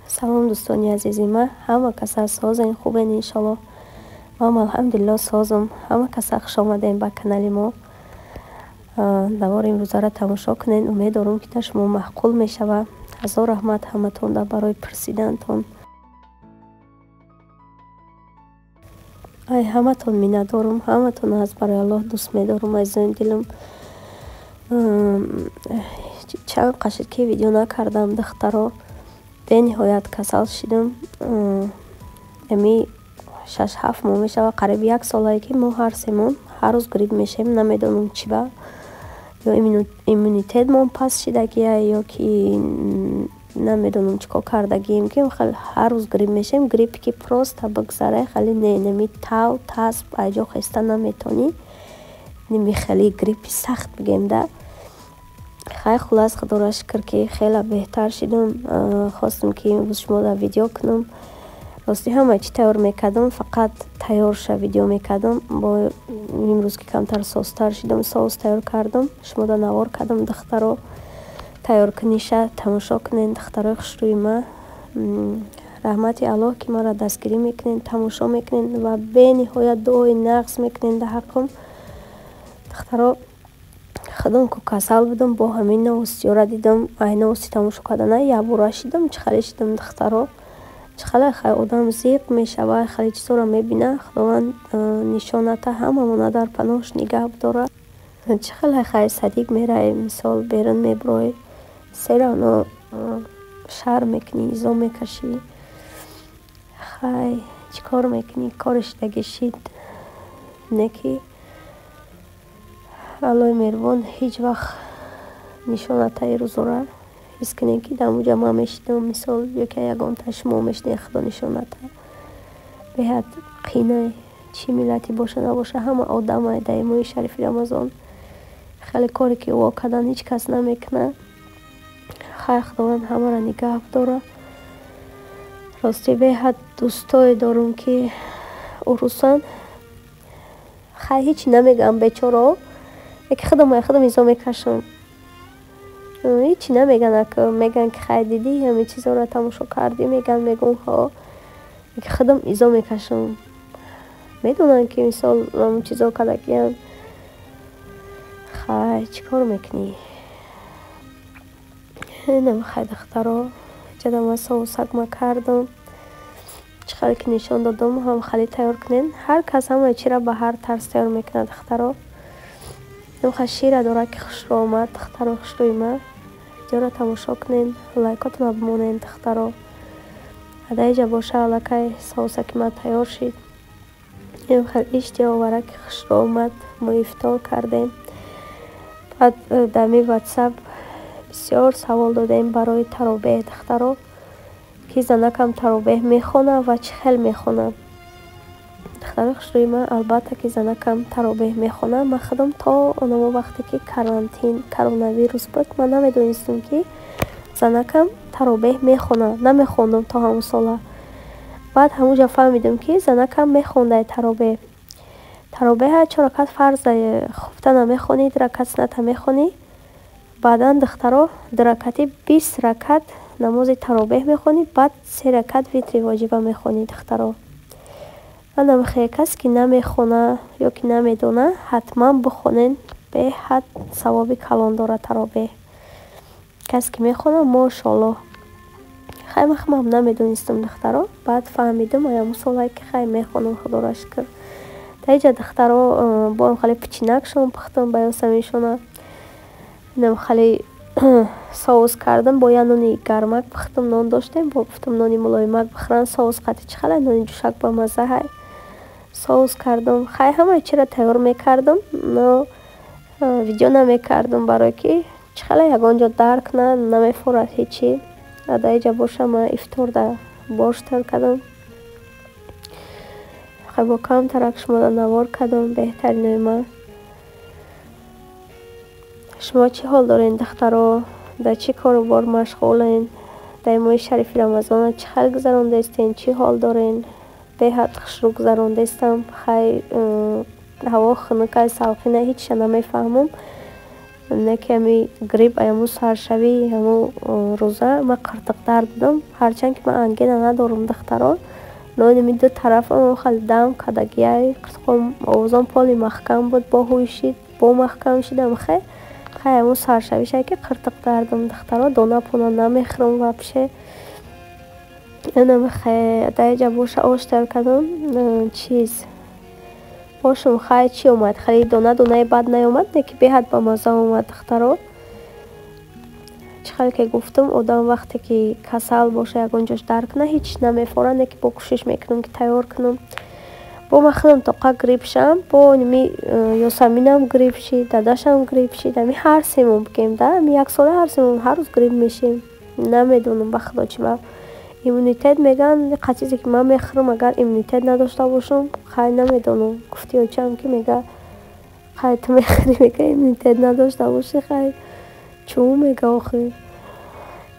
Салом дӯстони азизи ман, ҳама каса созен, хубен иншалло. Ман алҳамдулилло созам. Ҳама каса хуш омадем ба канали мо. Навори имрӯзаро тамошо кунед. Умед дорам ки дар шумо маъқул мешавад. ҳазор раҳмат ҳаматонда барои пурсидантон. ай ҳаматон миннатдорам, ҳаматон аз барои Аллоҳ дӯст медорам азизони дилам. Чанд қашид ки видео накардам духтаро. бениҳоят касал шидам. Эми 6-7 моҳ мешавад, қариб 1 солае ки мо ҳар семон ҳар рӯз грипп мешавем. Намедонам чӣ ба ё иммунитетмон паст шидагия ё ки намедонам чӣ кор кардагием ки ҳар рӯз грипп мешавем. Гриппе ки просто бигзаре хеле неми тав тасб айҷо хеста наметонӣ. Неми хеле гриппи сахт бигем да. хай хулас худоро шукр ки хеле беҳтар шидам. Хостам ки имрӯз шуморо видео кунам. рости ҳама чӣ тайёр мекардам, фақат тайёрша видео мекардам. Бо имрӯз ки камтар созтар шидам, соус тайёр кардам, шуморо навор кардам духтаро тайёркуниша тамошо кунед. духтарои хушрӯи ман, раҳмати Аллоҳ ки маро дастгирӣ мекунед, тамошо мекунед ва бениҳоят дуои нағз мекунед дар ҳаққам. духтаро худам ку касал будам, бо ҳамин новостиёро дидам. ай новости тамошо карда ябора шидам, чӣ хеле шидам духтаро. чӣ хеле хай одам зиқ мешавад, хеле чизоро мебина. Худованд нишоната ҳамамона дар паноҳш нигаҳ бидорад. чӣ хеле хай садиқ меравӣ, мисол берун мебуроӣ, серано шар мекунӣ, изо мекашӣ. хай чӣ кор мекунӣ, кориш дагишид не ки Аллои меҳрубон ҳеҷ вақт нишонатаи рӯзора ҳис кунем ки дар муҷа ман мешидам, мисол ёки ягонта шумо мешидем худо нишоната. беҳад қинай чӣ миллати боша набоша, ҳама одамай дар моҳи шарифи рамазон. хеле коре ки ӯ кардан ҳеҷ кас намекунад. хай худованд ҳамаро нигаҳ бидора. рости беҳад дӯстое дорам ки урусанд. хай ҳеҷ намегӯям бечорао, яки худам изо мекашам. ҳеҷ намегӯянд, мегӯянд ки хай дидӣ ҳамин чизоро тамошо кардӣ, мегӯям ҳо, яки худам изо мекашам. медонанд ки мисол ҳамин чизо кардагиянд. хай чӣ кор мекунӣ. хай духтаро ҷадама соусакма кардам. чӣ хеле ки нишон додам ҳам хеле тайёр кунед. ҳар кас ҳамаи чиро ба ҳар тарз тайёр мекунад духтаро. хай шира дорад ки хушрӯ омад духтаро хушрӯи ман. видеоро тамошо кунед, лайкотонро бимонед духтаро. адаиҷа боша аллакай соусаки ман тайёр шид. хеле ишти овара ки хушрӯ омад. мо ифтор кардем. баъд дар ми ватсап бисёр савол додем барои таробеҳ духтаро, ки занакам таробеҳ мехонад ва чӣ хел мехонад. духтарои хушрӯи ман, албатта ки занакам таробеҳ мехонад. ман худам то онамо вақте ки карантин коронавирус буд, ман намедонистам ки занакам таробеҳ мехонад. намехондам то ҳамон сола. баъд ҳамунҷа фаҳмидам ки занакам мехонда таробеҳ. таробеҳа 4 ракат фарза хуфта намехонӣ, 2 ракат сунната мехонӣ. баъдан духтаро 2 ракати 20 ракат намози таробеҳ мехонӣ, баъд 3 ракат витри воҷиба мехонӣ духтаро. ман намехоҳам касе ки намехона ё ки намедона ҳатман бихонен. беҳад савоби калон дорад таробеҳ. касе ки мехона мошоаллоҳ. хай ман намедонистам духтаро. баъд фаҳмидам ҳамон солае ки хай мехонам худоро шукр. таиҷа духтаро боам хеле пичинак шон пухтам ба ёсаминшона. инам хеле соус кардам, бо як нони гармак пухтам, нон доштем, бо гуфтам нони мулоимак бихӯранд, соус қатӣ чӣ хеле нони ҷӯшак ба мазза ҳай. соус кардам. хай ҳамаи чиро тайёр мекардам, но видео намекардам барое ки чӣ хеле ягон ҷо дарк намефорад ҳечи. адаиҷа боша ман ифтор дар бош тайёр кардам. хай бо камтарак шуморо навор кардам беҳтаринои ман. шумо чӣ ҳол доред духтаро? дар чӣ корубор машғулен? дар моҳи шарифи рамазона чӣ хел гузарондестен? чӣ ҳол дорен? беҳад хушрӯ гузарондестам. хай ҳаво хунукай салқина ҳечша намефаҳмам. не ки ами грипп яму саршавӣ яму рӯза ман қиртиқдар будам, ҳарчанд ки ман ангина надорам духтаро, но инами ду тарафам хеле дам кадагиай қиртиқом овозам поли маҳкам буд, бо ҳуйшид бо маҳкам шидам хе яму саршавиша ки қиртиқдар дам духтаро дона пона намехӯрам вапше инами хе даиҷа боша ош тайёр кардам чиз бошум хай чӣ омад хеле донаи бад наомад не ки беҳад ба маза омад духтаро. Чӣ хеле ки гуфтам одам вақте ки касал боша ягон ҷош дарк на ҳеч намефорад, не ки бо кӯшиш мекунам ки тайёр кунам. Бо ман худам тоқа грипп шам, бо ними Ёсаминам грипп шид, дадашам грипп шид, ами ҳар семон бигем да, ами яксола ҳар семон ҳар рӯз грипп мешем. Намедонам ба худо чӣ ба иммунитет меган, ҳеқа чизе ки ман мехӯрам агар иммунитет надошта бошам, хай намедонам. Гуфтиёчам ки мега хай ту мехӯри мега иммунитет надошта бошӣ, хай чӯм мега охир.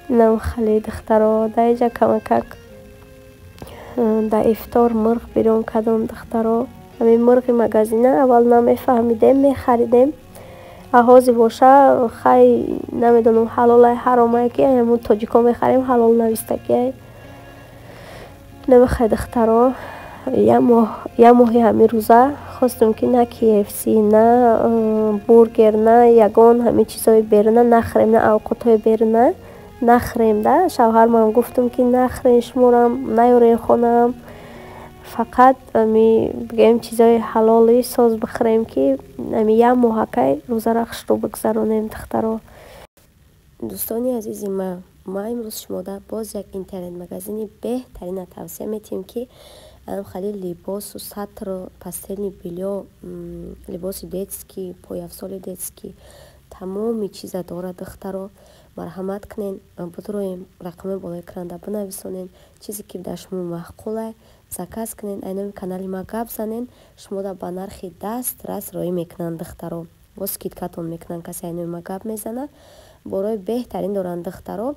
Инам хеле духтаро даиҷа камакак да ифтор мурғ бирён кардам духтаро. Ами мурғи магазина аввал намефаҳмидем, мехаридем. Аҳози боша хай намедонам ҳалолай ҳаромай ки яму тоҷико мехарем ҳалол навистагиай. Намехай духтаро як моҳи ҳами рӯза хостам ки на KFC, на бургер, на ягон ҳами чизҳои беруна нахӯрем, на овқотҳои беруна нахӯрем да. Шавҳармам гуфтам ки нахӯрен шуморам, наёрен хонаам, фақат ами бигем чизҳои ҳалоли соз бихӯрем ки ами як моҳакай рӯзара хушрӯ бигзаронем духтаро. Дӯстони азизи ман, ма имрӯз шумода боз як интернет-магазини беҳтарина тавсия метиҳем ки хеле либосу сатру пастелни бельё, либоси детский, пойафсоли детский, тамоми чиза дорад духтаро. марҳамат кунен, бутуроем рақами болои экранда бинависонен, чизе ки дар шумо маъқулай заказ кунен, айноми канали ма гап занен, шумода ба нархи дастрас роӣ мекунанд духтаро. бо скидкатон мекунанд, касе айноми ма гап мезана, борои беҳтарин доранд духтаро,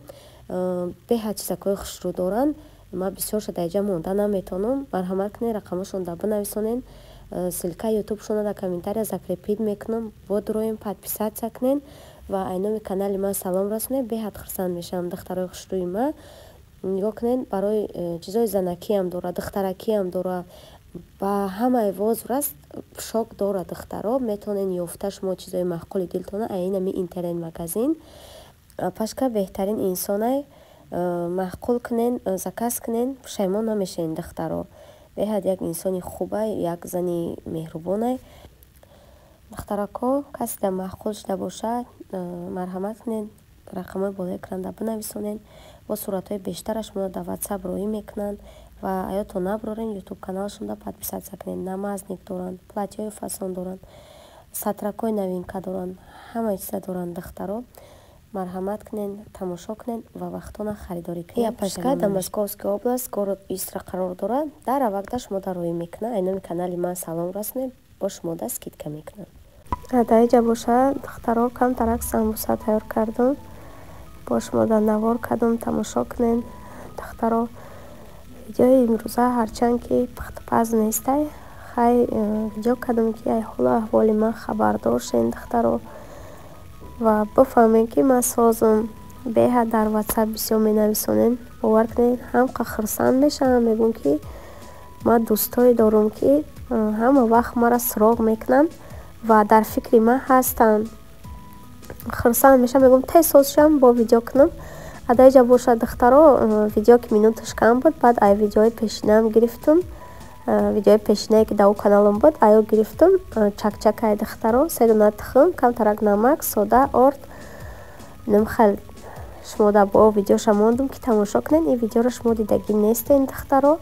беҳад чизакҳои хушрӯ доранд. ма бисёрша даиҷа монда наметонам. марҳамат кунен, рақамашонда бинависонен, силка ютубшона дар комментария закрепид мекунам, бодуроем подписатсия кунен ва айноми канали ман салом расонед. беҳад хурсанд мешавам духтарои хушрӯи ма. нигоҳ кунед, барои чизои занакиам дора, духтаракиам дора, ба ҳамаи возур аст, пӯшок дора духтаро. метавонед ёфта шумо чизои маъқули дилтона инами интернет магазин. пашка беҳтарин инсонай, маъқул кунен, заказ кунен, пушаймон намешавед духтаро. беҳад як инсони хубай, як зани меҳрубонай. духтарако касе дар маъқул шуда бошад, марҳамат кунен, рақамҳои болои экранда бинависонен. бо суратҳои бештараш шумо дар WhatsApp роӣ мекунанд ва аёто наброрен ютуб каналашонда подписатсия кунед. намазник доранд, платьёи фасон доранд, сатракҳои новинка доранд, ҳамаи чиза доранд духтаро. марҳамат кунен, тамошо кунен ва вақтона харидорӣ кунед. Япашка дар Московская област, город Истра қарор дорад. дар аввақта шумода роӣ мекунад. айноми канали ман салом расонед, бо шумода скидка мекунад. даиҷа боша духтаро камтарак самбуса тайёр кардам, бо шумода навор кардам, тамошо кунен духтаро. видеои имрӯза ҳарчанд ки пухтупаз нестай, хай видео кардам ки ай ҳолу аҳволи ман хабардор шен духтаро ва бифаҳмем ки ман созам. беҳад дар WhatsApp бисёр менависонен, бовар кунед, ҳамқа хурсанд мешавам, мегӯям ки ман дӯстои дорам ки ҳама вақт мара суроғ мекунанд ва дар фикри ман ҳастанд. хурсанд мешавам, мегӯям тез созшам бо видео кунам. даиҷа боша духтаро, видео ки минуташ кам буд, баъд ай видеои пешинаам гирифтам, видеои пешинае ки дар у каналам буд, айо гирифтам, чакчакай духтаро, 3 дона тухм, камтарак намак, сода, орд. намхел шумода бо видеоша мондам ки тамошо кунед. ин видеоро шумо дидагӣ нестен духтаро.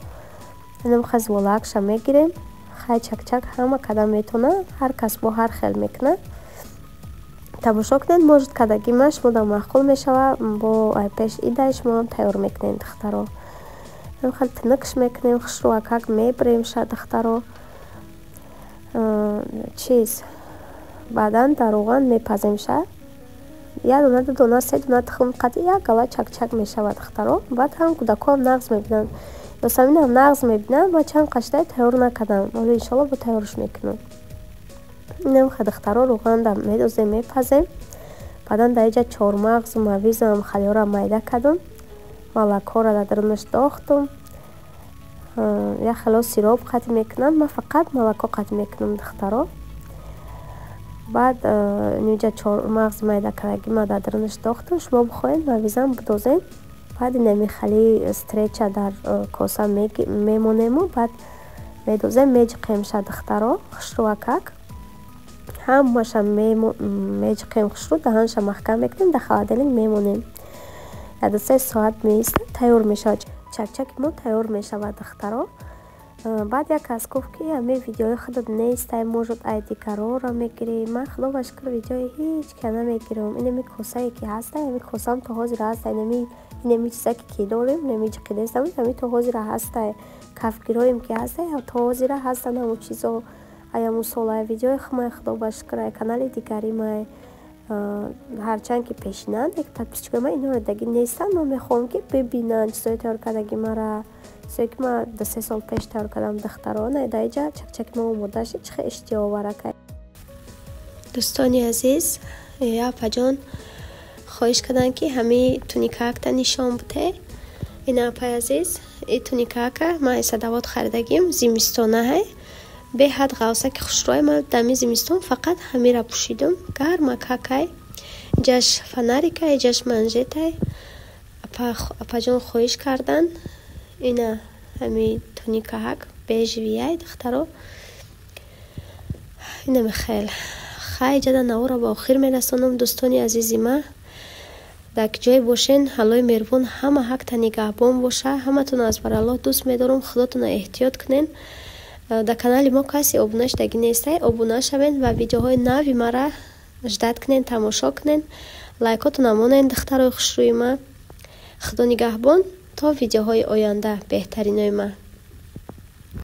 намхел зволакша мегирем, хай чакчак ҳама кадам метона, ҳар кас бо ҳар хел мекуна. тамошо кунед, можед кадагӣ ма шумода маъқул мешава, бо айпеш идай шумо тайёр мекунед духтаро. намхел тинукш мекунем, хушрӯакак мебиремша духтаро. чиз баъдан дар роған мепаземша, 1 дона 2 дона 3 дона тухм қати як гала чакчак мешавад духтаро. баъд ҳам кӯдакҳоам нағз мебинанд, ёсаминам нағз мебинанд ва чанд қаштай тайёр накардам, ҳоло иншолло бо тайёрш мекунам. намхел духтаро роған дар медозем, мепазем. баъдан дар инҷа чормағзу мавизам халиёра майда кардум, молокоро дар дарунаш дохтум. Я хело сироп қатъ мекунам, ман фақат молоко қатъ мекунам духтаро. баъд инҷа чормағз майда кардагима дар дарунаш дохтум. Шумо бихоҳед мавизам бидозем. баъд инами хали стреча дар коса мемонему, баъд медозем меҷиқем духтаро хушрӯакак. ҳамаша меҷиқем хушрӯ, даҳанша маҳкам мекунем, дар холодильник мемонем. 2-3 соат меистад, тайёр мешавад. чакчаки мо тайёр мешавад духтаро. баъд як кас гуфт ки ҳамин видеои худат нестай, можад айдигароро мегирӣ. ман худова шукр видеои ҳеҷ ка намегирам. инами косае ки ҳаста, ҳамин косам то ҳозир ҳаста. инами чизаке ки дорем, инами ҷиқидестам, ҳамин то ҳозир ҳаста. кафгироем ки ҳаста, то ҳозир ҳаста. намо чизо аяму сола видеои хумай худова шукр канали дигаримай. ҳарчанд ки пешинан як подписчикои ман иноро даги нестан, ман мехоҳам ки бибинанд чизои тайёр кардаги мара, чизое ки ман 2-3 сол пеш тайёр кардам духтаро. дар инҷа чакчаки мо омода шуд. чӣ хел иштиёваракай. дӯстони азиз, апаҷон хоҳиш карданд ки ҳамин туникаакта нишон буде. ина апай азиз, ин туникаака ман садавот харидагим зимистонаҳай. беҳад ғавсаки хушрӯи ман дами зимистон фақат ҳамира пӯшидум. гарма какай, инҷаш фонарика, инҷаш манжетай. апаҷон хоҳиш кардан ина ҳамин туникаак бежевияй духтаро. инами хел хай ҷада наворо ба охир мерасонам. дӯстони азизи ман, дар ҷое бошен, ҳаллои меҳрубон ҳама ҳакта нигаҳбон боша. ҳаматон аз бараллоҳ дӯст медорам. худотонро эҳтиёт кунен. дар канали мо касе обуна шудаги нестай, обуна шавен ва видеоҳои нави мара ждат кунен, тамошо кунен. лайкотонро монен духтарои хушрӯи ман. худо нигаҳбон то видеоҳои оянда. беҳтаринои ман.